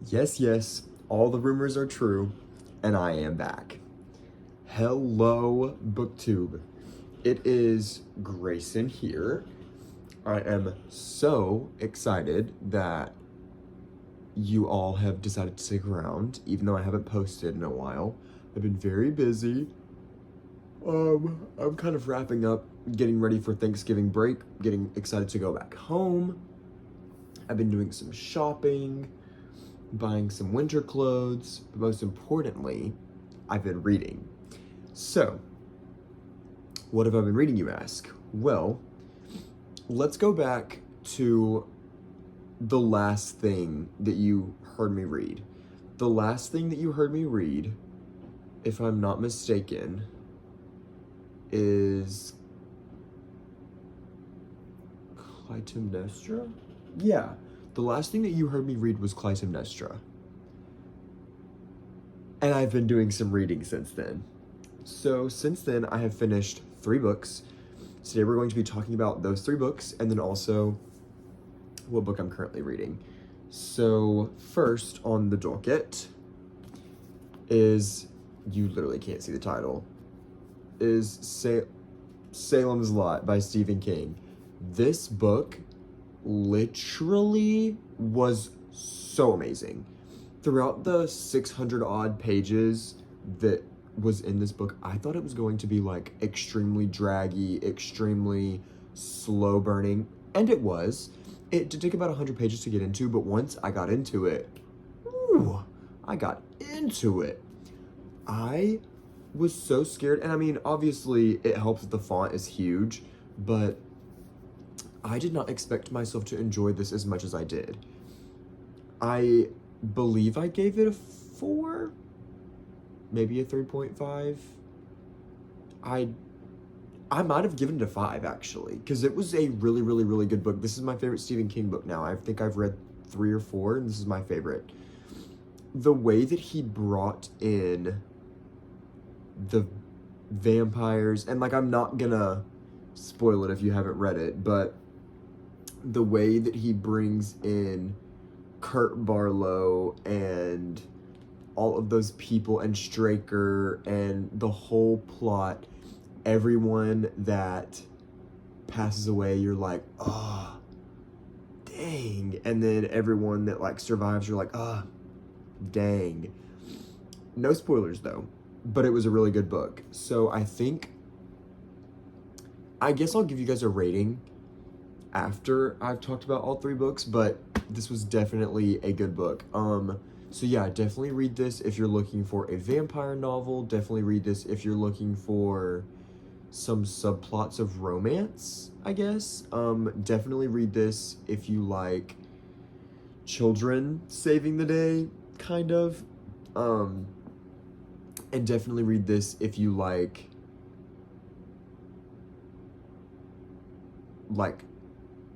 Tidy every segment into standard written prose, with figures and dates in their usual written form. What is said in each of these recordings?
Yes, yes, all the rumors are true, and I am back. Hello, BookTube. It is Grayson here. I am so excited that you all have decided to stick around, even though I haven't posted in a while. I've been very busy. I'm kind of wrapping up, getting ready for Thanksgiving break, getting excited to go back home. I've been doing some shopping, buying some winter clothes, but most importantly, I've been reading. So, what have I been reading, you ask? Well, let's go back to the last thing that you heard me read. The last thing that you heard me read, if I'm not mistaken, is Clytemnestra? Yeah, the last thing that you heard me read was Clytemnestra. And I've been doing some reading since then. So since then, I have finished 3 books. Today we're going to be talking about those 3 books and then also what book I'm currently reading. So first on the docket is, you literally can't see the title, is Salem's Lot by Stephen King. This book literally was so amazing. Throughout the 600 odd pages that was in this book, I thought it was going to be like extremely draggy, extremely slow burning, and it was. It did take about 100 pages to get into, but once I got into it, I was so scared. And I mean, obviously it helps that the font is huge, but I did not expect myself to enjoy this as much as I did. I believe I gave it a 4, maybe a 3.5. I might have given it a 5 actually, because it was a really, really, really good book. This is my favorite Stephen King book now. I think I've read 3 or 4, and this is my favorite. The way that he brought in the vampires, and like, I'm not gonna spoil it if you haven't read it, but the way that he brings in Kurt Barlow and all of those people and Straker and the whole plot, everyone that passes away, you're like, oh, dang. And then everyone that like survives, you're like, oh, dang. No spoilers though, but it was a really good book. So I guess I'll give you guys a rating after I've talked about all 3 books, but this was definitely a good book. So yeah, definitely read this if you're looking for a vampire novel. Definitely read this if you're looking for some subplots of romance, I guess. Definitely read this if you like children saving the day, kind of. And definitely read this if you like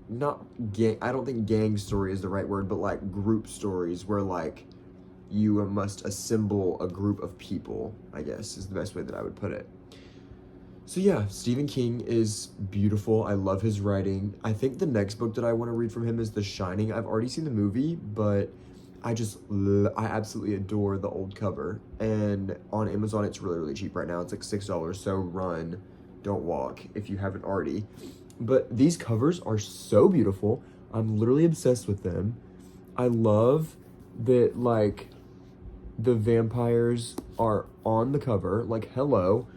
not gang, I don't think gang story is the right word, but like group stories where like you must assemble a group of people, I guess is the best way that I would put it. So yeah, Stephen King is beautiful. I love his writing. I think the next book that I want to read from him is The Shining. I've already seen the movie, but I absolutely adore the old cover. And on Amazon, it's really, really cheap right now. It's like $6, so run, don't walk if you haven't already. But these covers are so beautiful. I'm literally obsessed with them. I love that, like, the vampires are on the cover, like, hello,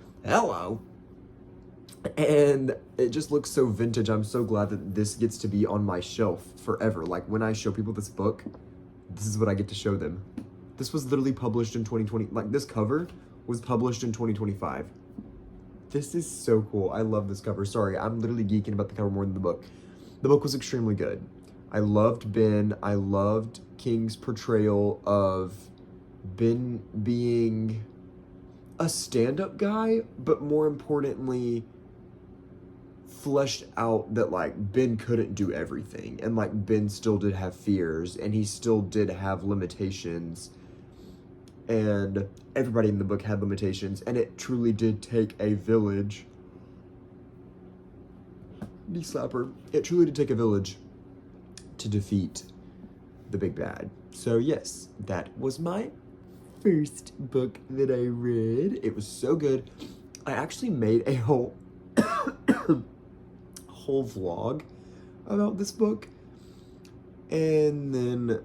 and it just looks so vintage. I'm so glad that this gets to be on my shelf forever. Like, when I show people this book, this is what I get to show them. This was literally published in 2020. Like, this cover was published in 2025. This is so cool. I love this cover. Sorry, I'm literally geeking about the cover more than the book. The book was extremely good. I loved Ben. I loved King's portrayal of Ben being a stand-up guy, but more importantly, fleshed out that like Ben couldn't do everything, and like Ben still did have fears, and he still did have limitations, and everybody in the book had limitations, and it truly did take a village. Knee slapper. It truly did take a village to defeat the big bad. So yes, that was my first book that I read. It was so good. I actually made a whole whole vlog about this book. And then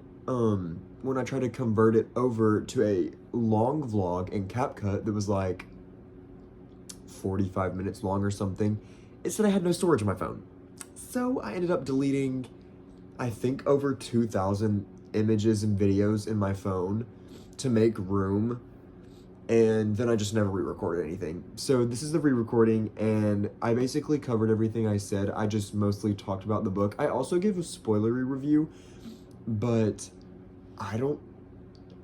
when I tried to convert it over to a long vlog in CapCut that was like 45 minutes long or something, it said I had no storage on my phone. So I ended up deleting, I think, over 2,000 images and videos in my phone to make room, and then I just never re-recorded anything. So this is the re-recording, and I basically covered everything I said. I just mostly talked about the book. I also gave a spoilery review, but I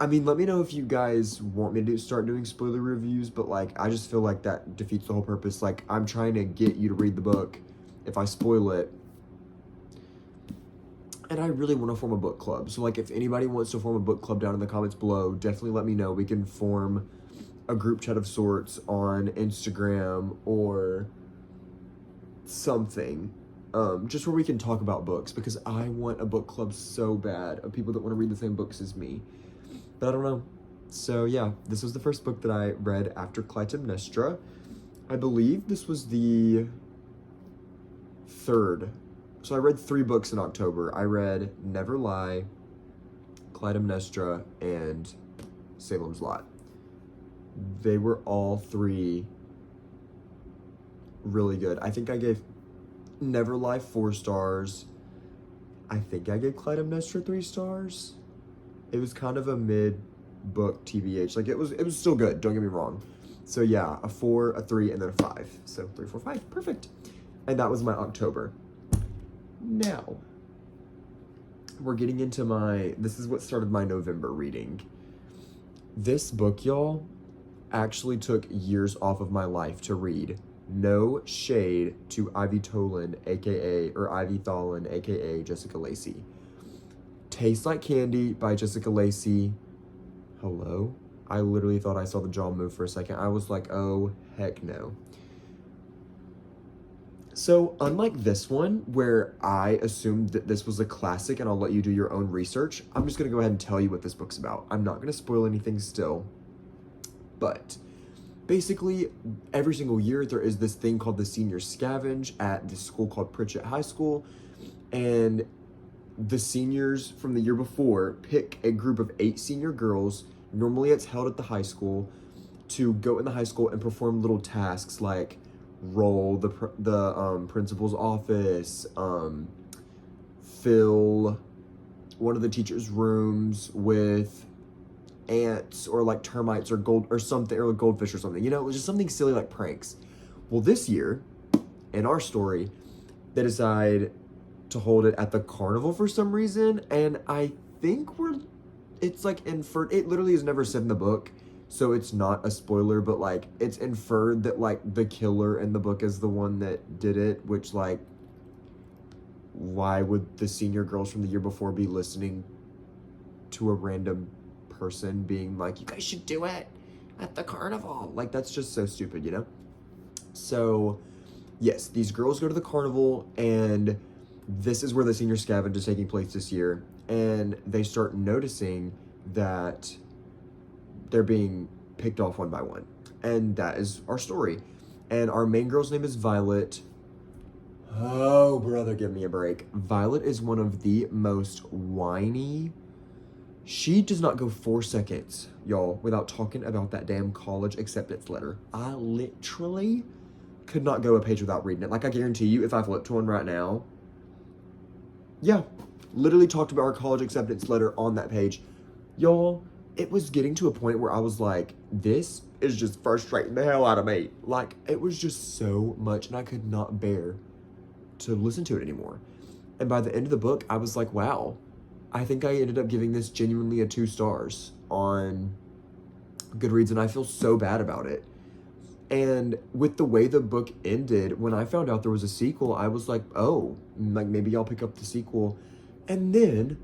mean, let me know if you guys want me to start doing spoiler reviews, but like, I just feel like that defeats the whole purpose. Like, I'm trying to get you to read the book. If I spoil it, and I really want to form a book club. So like, if anybody wants to form a book club down in the comments below, definitely let me know. We can form a group chat of sorts on Instagram or something. Just where we can talk about books, because I want a book club so bad of people that want to read the same books as me. But I don't know. So yeah, this was the first book that I read after Clytemnestra. I believe this was the third. So I read 3 books in October. I read Never Lie, Clytemnestra, and Salem's Lot. They were all 3 really good. I think I gave Never Lie 4 stars. I think I gave Clytemnestra 3 stars. It was kind of a mid-book TBH. Like, it was still good, don't get me wrong. So yeah, a 4, a 3, and then a 5. So 3, 4, 5, perfect. And that was my October. Now, we're getting into this is what started my November reading. This book, y'all, actually took years off of my life to read. No shade to Ivy Tolan, or Ivy Tholin, aka Jessica Lacey. Tastes Like Candy by Jessica Lacey. Hello? I literally thought I saw the jaw move for a second. I was like, oh, heck no. So, unlike this one, where I assumed that this was a classic and I'll let you do your own research, I'm just going to go ahead and tell you what this book's about. I'm not going to spoil anything still. But basically, every single year, there is this thing called the Senior Scavenge at this school called Pritchett High School. And the seniors from the year before pick a group of 8 senior girls. Normally, it's held at the high school, to go in the high school and perform little tasks like roll the principal's office, fill one of the teachers' rooms with ants or like termites or gold or something, or like goldfish or something. You know, it was just something silly like pranks. Well, this year, in our story, they decide to hold it at the carnival for some reason, and I think it's like inferred. It literally is never said in the book, so it's not a spoiler, but like it's inferred that like the killer in the book is the one that did it, which like, why would the senior girls from the year before be listening to a random person being like, you guys should do it at the carnival? Like, that's just so stupid, you know? So yes, these girls go to the carnival, and this is where the Senior Scavenge is taking place this year, and they start noticing that they're being picked off one by one. And that is our story. And our main girl's name is Violet. Oh, brother, give me a break. Violet is one of the most whiny. She does not go 4 seconds, y'all, without talking about that damn college acceptance letter. I literally could not go a page without reading it. Like, I guarantee you, if I flip to one right now, yeah, literally talked about our college acceptance letter on that page. Y'all, it was getting to a point where I was like, this is just frustrating the hell out of me. Like, it was just so much, and I could not bear to listen to it anymore. And by the end of the book, I was like, wow, I think I ended up giving this genuinely a 2 stars on Goodreads, and I feel so bad about it. And with the way the book ended, when I found out there was a sequel, I was like, oh, like maybe I'll pick up the sequel. And then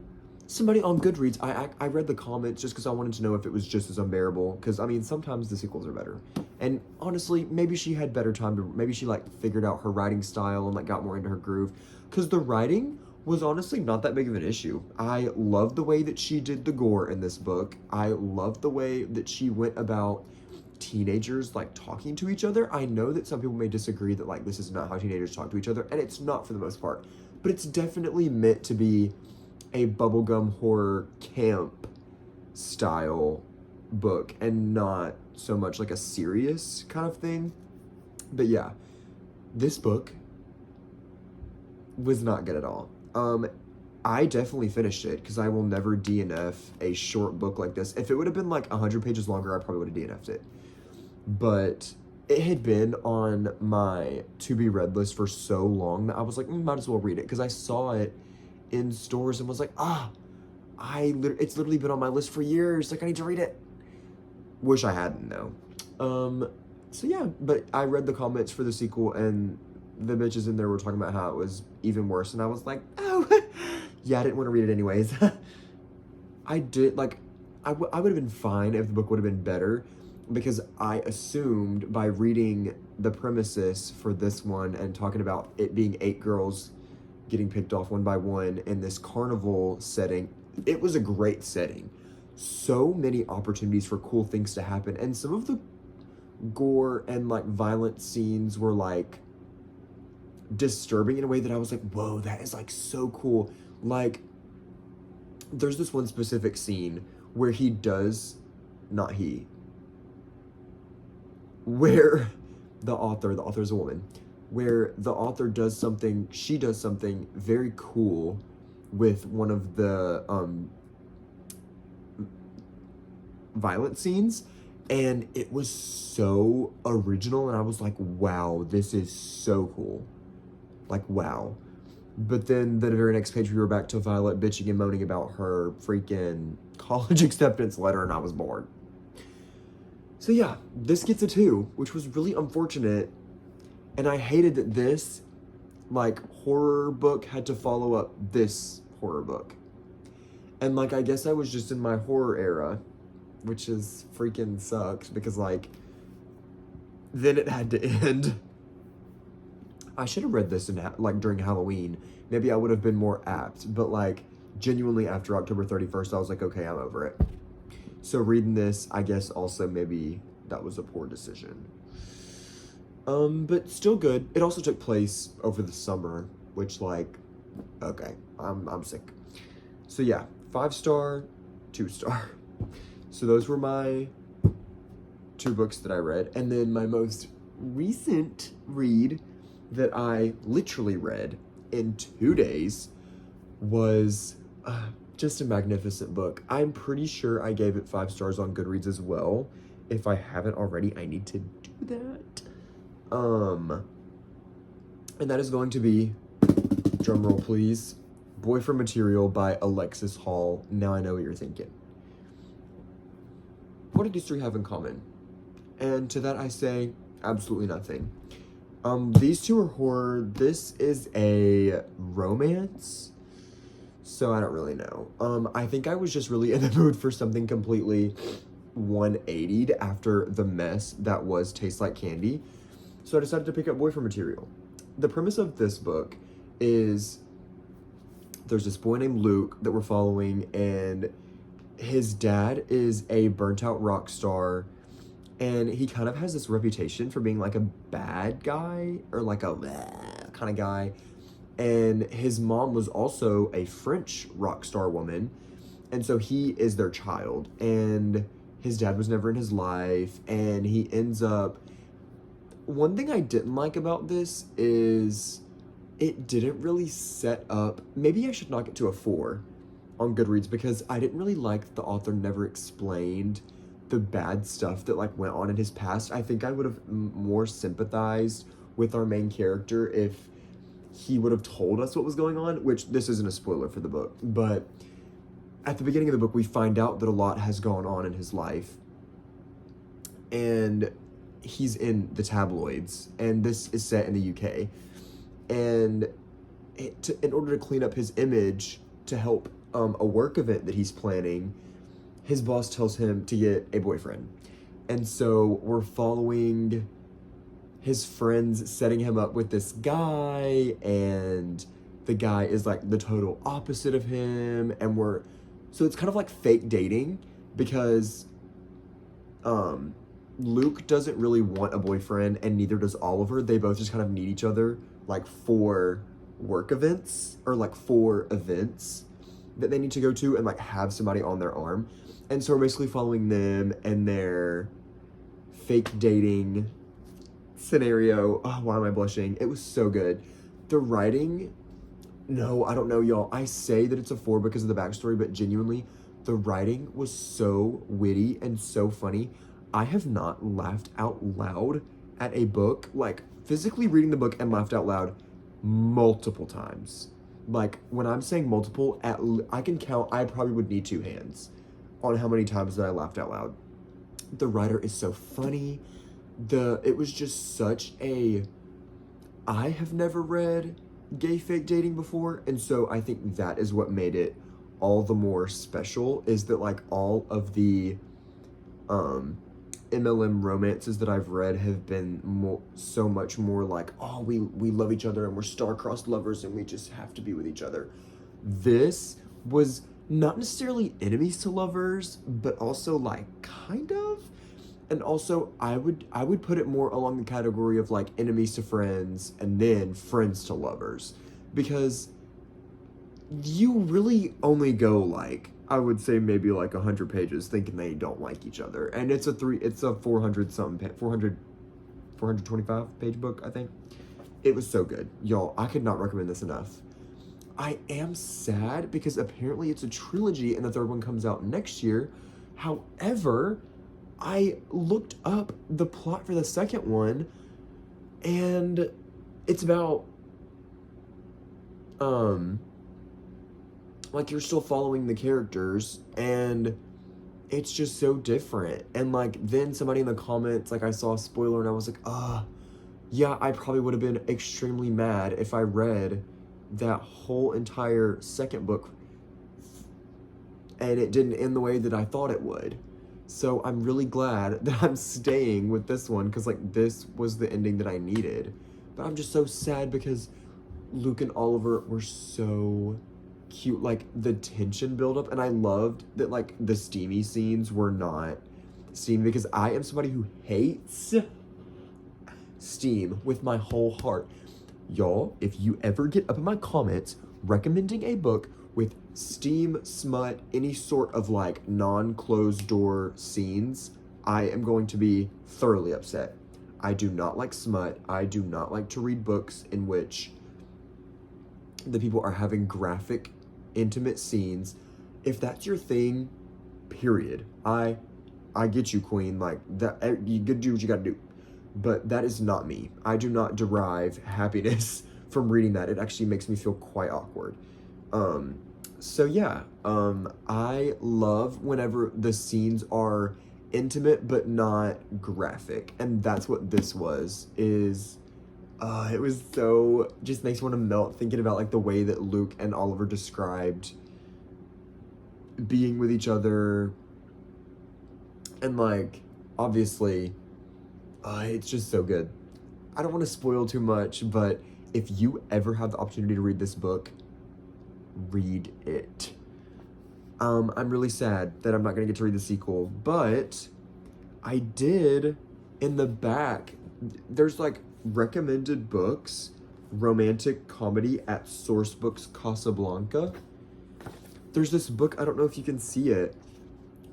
somebody on Goodreads, I read the comments just because I wanted to know if it was just as unbearable. Because, I mean, sometimes the sequels are better. And honestly, maybe she had better time maybe she, like, figured out her writing style and, like, got more into her groove. Because the writing was honestly not that big of an issue. I love the way that she did the gore in this book. I love the way that she went about teenagers like talking to each other. I know that some people may disagree that like this is not how teenagers talk to each other, and it's not for the most part, but it's definitely meant to be a bubblegum horror camp style book and not so much like a serious kind of thing. But yeah, this book was not good at all. I definitely finished it because I will never DNF a short book like this. If it would have been like 100 pages longer, I probably would have DNF'd it. But it had been on my to be read list for so long that I was like, might as well read it because I saw it in stores and was like, it's literally been on my list for years. Like, I need to read it. Wish I hadn't though. So yeah, but I read the comments for the sequel and the bitches in there were talking about how it was even worse, and I was like, oh, yeah, I didn't want to read it anyways. I did, like, I would have been fine if the book would have been better, because I assumed by reading the premises for this one and talking about it being 8 girls getting picked off one by one in this carnival setting, it was a great setting. So many opportunities for cool things to happen, and some of the gore and, like, violent scenes were, like, disturbing in a way that I was like, whoa, that is like so cool. Like, there's this one specific scene where where the author's a woman, where the author she does something very cool with one of the violent scenes, and it was so original, and I was like, wow, this is so cool. Like, wow. But then the very next page we were back to Violet bitching and moaning about her freaking college acceptance letter, and I was bored. So yeah, this gets a 2, which was really unfortunate. And I hated that this, like, horror book had to follow up this horror book. And, like, I guess I was just in my horror era, which is freaking sucks, because, like, then it had to end. I should have read this like during Halloween. Maybe I would have been more apt, but like genuinely after October 31st, I was like, okay, I'm over it. So reading this, I guess also maybe that was a poor decision. But still good. It also took place over the summer, which like, okay, I'm sick. So yeah, 5-star, 2-star. So those were my 2 books that I read. And then my most recent read that I literally read in 2 days was just a magnificent book. I'm pretty sure I gave it 5 stars on Goodreads as well. If I haven't already, I need to do that. And that is going to be, drumroll please, Boyfriend Material by Alexis Hall. Now I know what you're thinking. What do these 3 have in common? And to that I say, absolutely nothing. These 2 are horror. This is a romance, so I don't really know. I think I was just really in the mood for something completely 180'd after the mess that was Tastes Like Candy, so I decided to pick up Boyfriend Material. The premise of this book is there's this boy named Luke that we're following, and his dad is a burnt-out rock star, and he kind of has this reputation for being like a bad guy or like a kind of guy. And his mom was also a French rock star woman. And so he is their child. And his dad was never in his life. And he ends up... One thing I didn't like about this is it didn't really set up... Maybe I should knock it to a 4 on Goodreads, because I didn't really like that the author never explained the bad stuff that like went on in his past. I think I would have more sympathized with our main character if he would have told us what was going on, which this isn't a spoiler for the book, but at the beginning of the book we find out that a lot has gone on in his life, and he's in the tabloids, and this is set in the UK, and in order to clean up his image to help a work event that he's planning, his boss tells him to get a boyfriend. And so we're following his friends setting him up with this guy, and the guy is like the total opposite of him, and so it's kind of like fake dating because Luke doesn't really want a boyfriend, and neither does Oliver. They both just kind of need each other, like for work events or like for events that they need to go to and like have somebody on their arm. And so we're basically following them and their fake dating scenario. Oh, why am I blushing? It was so good. The writing, no, I don't know, y'all. I say that it's a 4 because of the backstory, but genuinely, the writing was so witty and so funny. I have not laughed out loud at a book, like physically reading the book and laughed out loud multiple times. Like when I'm saying multiple, I can count, I probably would need 2 hands on how many times that I laughed out loud. The writer is so funny. It was just such a, I have never read gay fake dating before, and so I think that is what made it all the more special, is that like all of the MLM romances that I've read have been so much more like, oh, we love each other and we're star-crossed lovers and we just have to be with each other. This was not necessarily enemies to lovers, but also like kind of. And also I would put it more along the category of like enemies to friends and then friends to lovers, because you really only go like, I would say maybe like 100 pages thinking they don't like each other, and it's a 425 page book, I think. It was so good, y'all. I could not recommend this enough. I am sad because apparently it's a trilogy and the 3rd one comes out next year. However, I looked up the plot for the 2nd one, and it's about like you're still following the characters, and it's just so different. And like then somebody in the comments, like I saw a spoiler and I was like, yeah, I probably would have been extremely mad if I read that whole entire 2nd book and it didn't end the way that I thought it would. So I'm really glad that I'm staying with this one, because like this was the ending that I needed. But I'm just so sad because Luke and Oliver were so cute, like the tension buildup, and I loved that like the steamy scenes were not steamy, because I am somebody who hates steam with my whole heart. Y'all, if you ever get up in my comments recommending a book with steam, smut, any sort of like non-closed door scenes, I am going to be thoroughly upset. I do not like smut. I do not like to read books in which the people are having graphic, intimate scenes. If that's your thing, period. I get you, queen. Like that, you gotta do what you gotta do. But that is not me. I do not derive happiness from reading that. It actually makes me feel quite awkward. So yeah, I love whenever the scenes are intimate but not graphic, and that's what this was. It was so, just makes me want to melt thinking about like the way that Luke and Oliver described being with each other, and like obviously it's just so good. I don't want to spoil too much, but if you ever have the opportunity to read this book, read it. I'm really sad that I'm not gonna get to read the sequel, but I did, in the back, there's like recommended books, romantic comedy at Sourcebooks Casablanca. There's this book, I don't know if you can see it,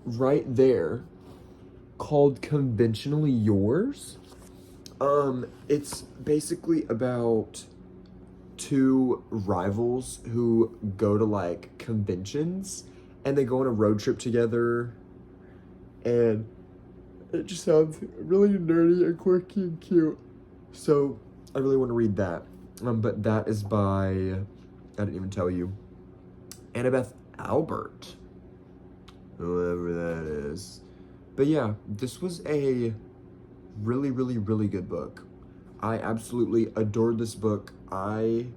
right there, called Conventionally Yours. It's basically about 2 rivals who go to like conventions, and they go on a road trip together, and it just sounds really nerdy and quirky and cute. So I really want to read that. But that is by, I didn't even tell you, Annabeth Albert, whoever that is. But yeah, this was a really, really, really good book. I absolutely adored this book. I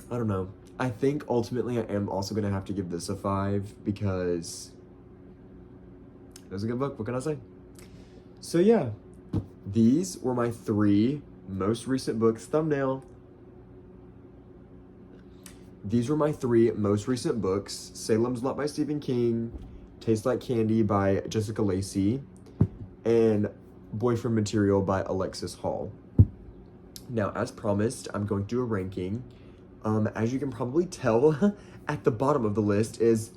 don't know. I think ultimately I am also going to have to give this a 5 because it was a good book. What can I say? So yeah, these were my 3 most recent books. Thumbnail. these were my 3 most recent books: Salem's Lot by Stephen King, Tastes Like Candy by Jessica Lacey, and Boyfriend Material by Alexis Hall. Now, as promised, I'm going to do a ranking. As you can probably tell, at the bottom of the list is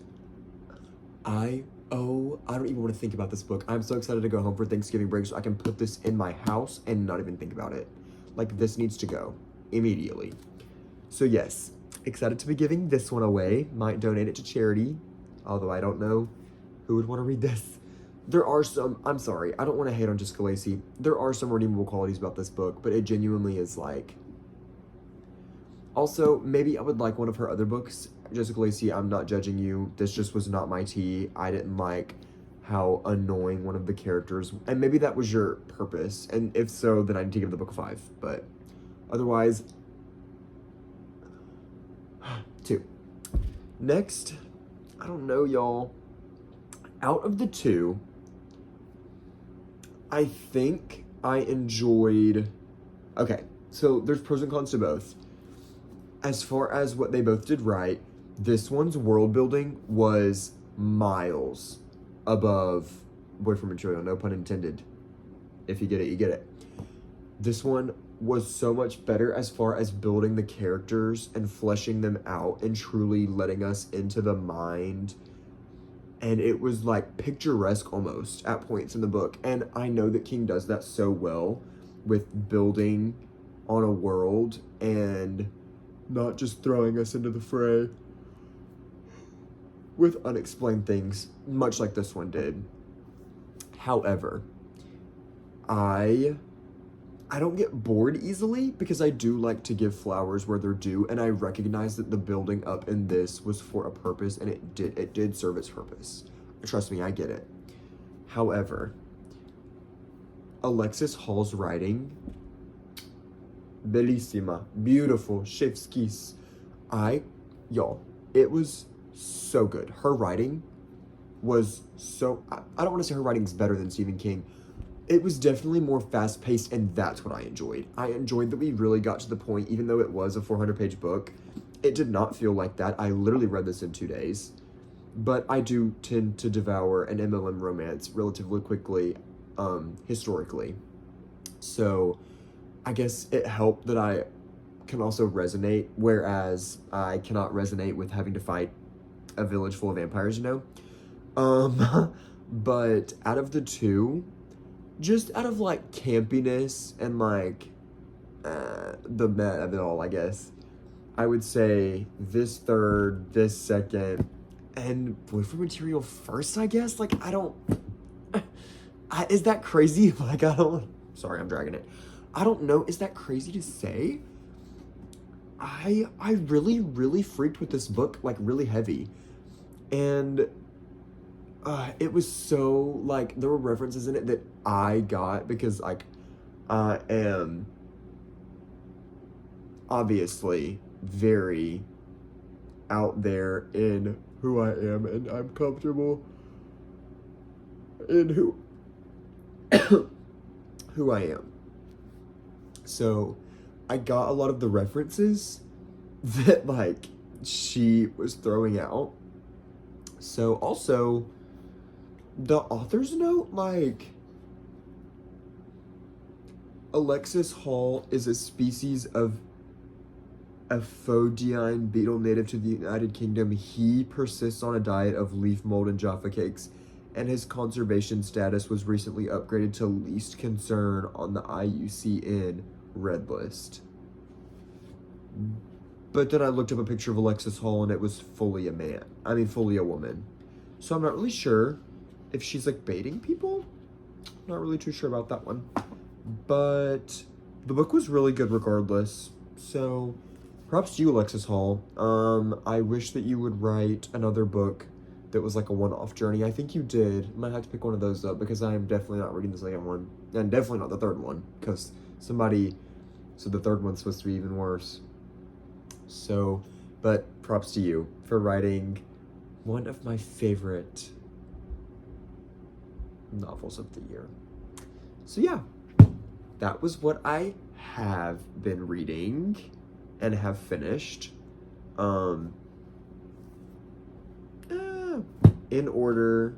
I don't even want to think about this book. I'm so excited to go home for Thanksgiving break so I can put this in my house and not even think about it. Like, this needs to go immediately. So yes, excited to be giving this one away. Might donate it to charity, although I don't know who would want to read this. There are some, I'm sorry, I don't want to hate on Jessica Lacey. There are some redeemable qualities about this book, but it genuinely is like... Also, maybe I would like one of her other books. Jessica Lacey, I'm not judging you. This just was not my tea. I didn't like how annoying one of the characters... And maybe that was your purpose. And if so, then I need to give the book a 5. But otherwise... 2. Next, I don't know, y'all. Out of the 2, I think I enjoyed... Okay, so there's pros and cons to both. As far as what they both did right, this one's world building was miles above Boyfriend Material, no pun intended. If you get it, you get it. This one was so much better as far as building the characters and fleshing them out and truly letting us into the mind. And it was like picturesque almost at points in the book. And I know that King does that so well with building on a world and not just throwing us into the fray with unexplained things, much like this one did. However, I don't get bored easily because I do like to give flowers where they're due, and I recognize that the building up in this was for a purpose, and it did serve its purpose. Trust me, I get it. However, Alexis Hall's writing, bellissima, beautiful, chef's kiss. Y'all, it was so good. Her writing was so, I don't want to say her writing's better than Stephen King. It was definitely more fast-paced, and that's what I enjoyed. I enjoyed that we really got to the point, even though it was a 400-page book. It did not feel like that. I literally read this in 2 days. But I do tend to devour an MLM romance relatively quickly, historically. So I guess it helped that I can also resonate, whereas I cannot resonate with having to fight a village full of vampires, you know? But out of the 2... just out of, like, campiness and, like, the met of it all, I guess, I would say this 3rd, this 2nd, and Boyfriend Material first, I guess? Like, is that crazy? Like, sorry, I'm dragging it. I don't know. Is that crazy to say? I really, really freaked with this book, like, really heavy. And... it was so, like, there were references in it that I got because, like, I am obviously very out there in who I am, and I'm comfortable in who I am. So I got a lot of the references that, like, she was throwing out. So also... the author's note, like, Alexis Hall is a species of Aphrodite beetle native to the United Kingdom. He persists on a diet of leaf mold and Jaffa cakes, and his conservation status was recently upgraded to least concern on the IUCN Red List. But then I looked up a picture of Alexis Hall, and it was fully a woman. So I'm not really sure if she's, like, baiting people. Not really too sure about that one. But the book was really good regardless. So props to you, Alexis Hall. I wish that you would write another book that was like a one-off journey. I think you did. I might have to pick one of those up because I am definitely not reading the second one. And definitely not the third one. Because somebody said the third one's supposed to be even worse. So, but props to you for writing one of my favorite novels of the year. So yeah, that was what I have been reading and have finished. In order,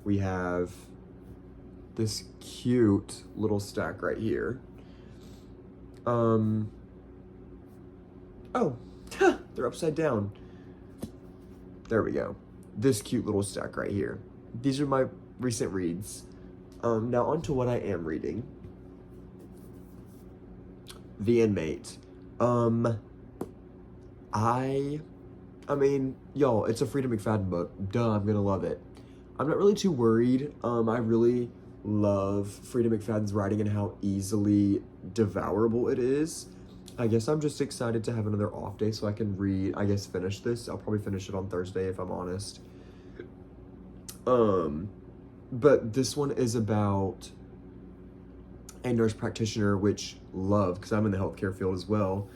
we have this cute little stack right here. Oh, they're upside down. There we go. This cute little stack right here. These are my recent reads. Now on to what I am reading. The Inmate. I mean, y'all, it's a Freida McFadden book. Duh, I'm gonna love it. I'm not really too worried. I really love Freida McFadden's writing and how easily devourable it is. I guess I'm just excited to have another off day so I can finish this. I'll probably finish it on Thursday if I'm honest. But this one is about a nurse practitioner, which love, because I'm in the healthcare field as well.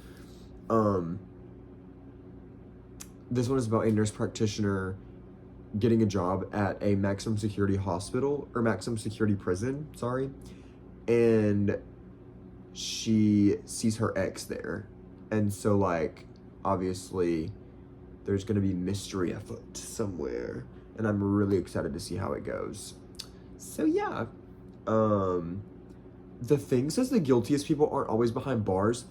This one is about a nurse practitioner getting a job at a maximum security hospital, or maximum security prison, sorry. And she sees her ex there. And so, like, obviously, there's gonna be mystery afoot somewhere. And I'm really excited to see how it goes. So, yeah. The thing says the guiltiest people aren't always behind bars.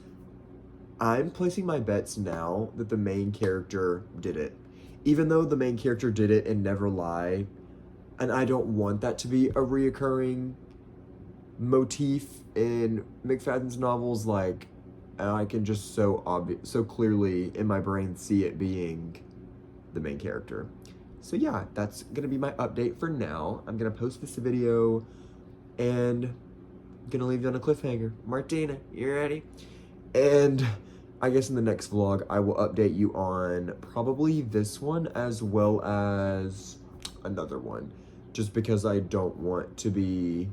I'm placing my bets now that the main character did it. Even though the main character did it and never lie, and I don't want that to be a reoccurring motif in McFadden's novels, like, I can just so clearly in my brain see it being the main character. So yeah, that's gonna be my update for now. I'm gonna post this video and I'm gonna leave you on a cliffhanger. Martina, you ready? And I guess in the next vlog, I will update you on probably this one as well as another one. Just because I don't want to be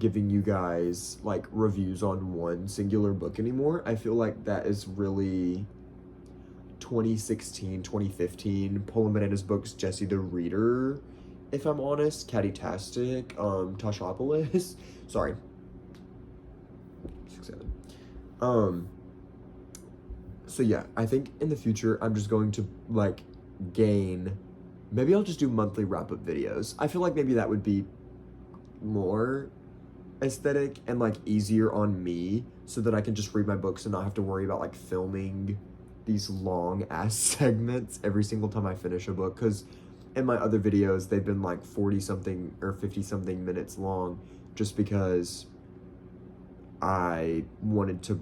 giving you guys like reviews on one singular book anymore. I feel like that is really 2016, 2015 Poem and Bananas books, Jessie the Reader, if I'm honest, Catty-tastic, Tashopolis, sorry, 6-7. So yeah, I think in the future, I'm just going to like maybe I'll just do monthly wrap-up videos. I feel like maybe that would be more aesthetic and like easier on me so that I can just read my books and not have to worry about like filming these long ass segments every single time I finish a book, because in my other videos they've been like 40 something or 50 something minutes long just because I wanted to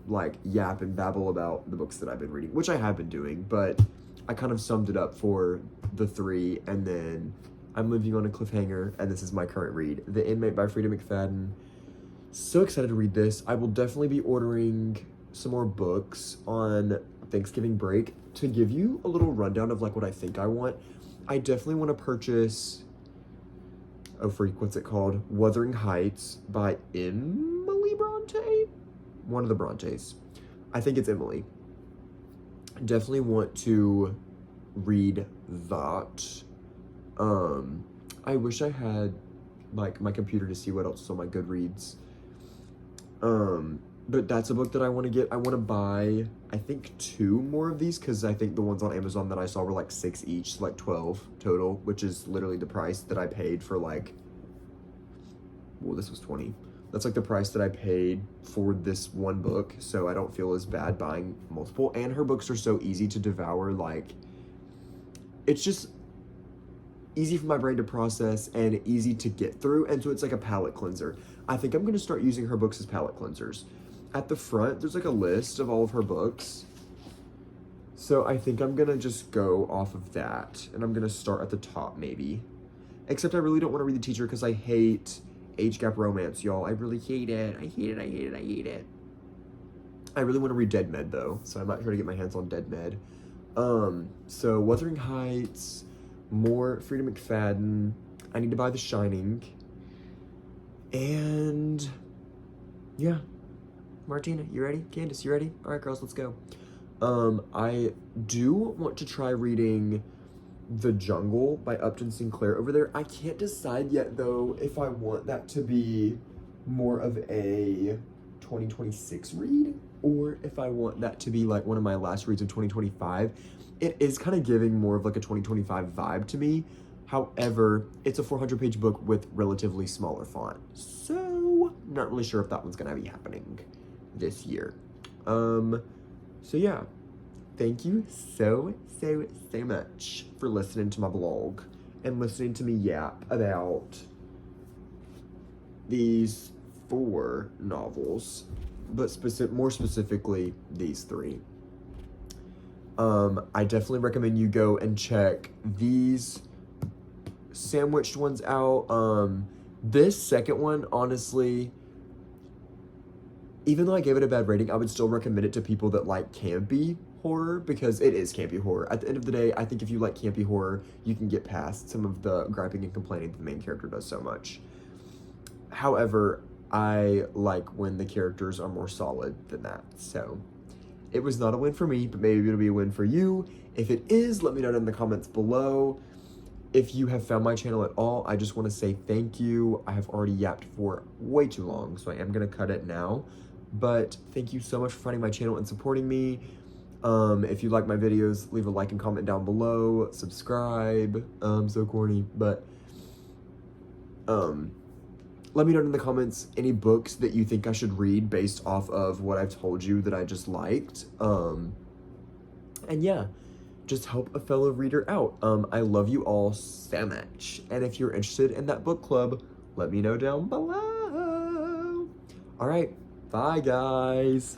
like yap and babble about the books that I've been reading, which I have been doing, but I kind of summed it up for the 3, and then I'm leaving on a cliffhanger, and this is my current read, The Inmate by Freida McFadden. So excited to read this. I will definitely be ordering some more books on Thanksgiving break to give you a little rundown of like what I think I want. I definitely want to purchase, oh freak, what's it called? Wuthering Heights by Emily Bronte? One of the Brontes. I think it's Emily. Definitely want to read that. I wish I had like my computer to see what else is on my Goodreads. But that's a book that I want to get. I want to buy, I think 2 more of these, because I think the ones on Amazon that I saw were like 6 each, so like 12 total, which is literally the price that I paid for like, well, this was 20. That's like the price that I paid for this one book, so I don't feel as bad buying multiple. And her books are so easy to devour, like, it's just easy for my brain to process and easy to get through, and so it's like a palate cleanser. I think I'm going to start using her books as palate cleansers. At the front, there's like a list of all of her books, so I think I'm going to just go off of that, and I'm going to start at the top maybe. Except I really don't want to read The Teacher because I hate age gap romance, y'all. I really hate it. I hate it, I hate it, I hate it. I really want to read Dead Med though, so I might try to get my hands on Dead Med. So Wuthering Heights, more Freida McFadden. I need to buy The Shining. And yeah. Martina, you ready? Candace, you ready? All right, girls, let's go. I do want to try reading The Jungle by Upton Sinclair over there. I can't decide yet though if I want that to be more of a 2026 read or if I want that to be like one of my last reads of 2025. It is kind of giving more of like a 2025 vibe to me. However, it's a 400-page book with relatively smaller font, so not really sure if that one's gonna be happening this year. So yeah, thank you so much for listening to my blog and listening to me yap about these 4 novels, but more specifically these 3. I definitely recommend you go and check these sandwiched ones out. This second one, honestly, even though I gave it a bad rating, I would still recommend it to people that like campy horror, because it is campy horror. At the end of the day, I think if you like campy horror, you can get past some of the griping and complaining that the main character does so much. However, I like when the characters are more solid than that. So it was not a win for me, but maybe it'll be a win for you. If it is, let me know in the comments below. If you have found my channel at all, I just want to say thank you. I have already yapped for way too long, so I am going to cut it now. But thank you so much for finding my channel and supporting me. If you like my videos, leave a like and comment down below. Subscribe. So corny, but let me know in the comments any books that you think I should read based off of what I've told you that I just liked. And yeah, just help a fellow reader out. I love you all so much. And if you're interested in that book club, let me know down below. All right, bye guys.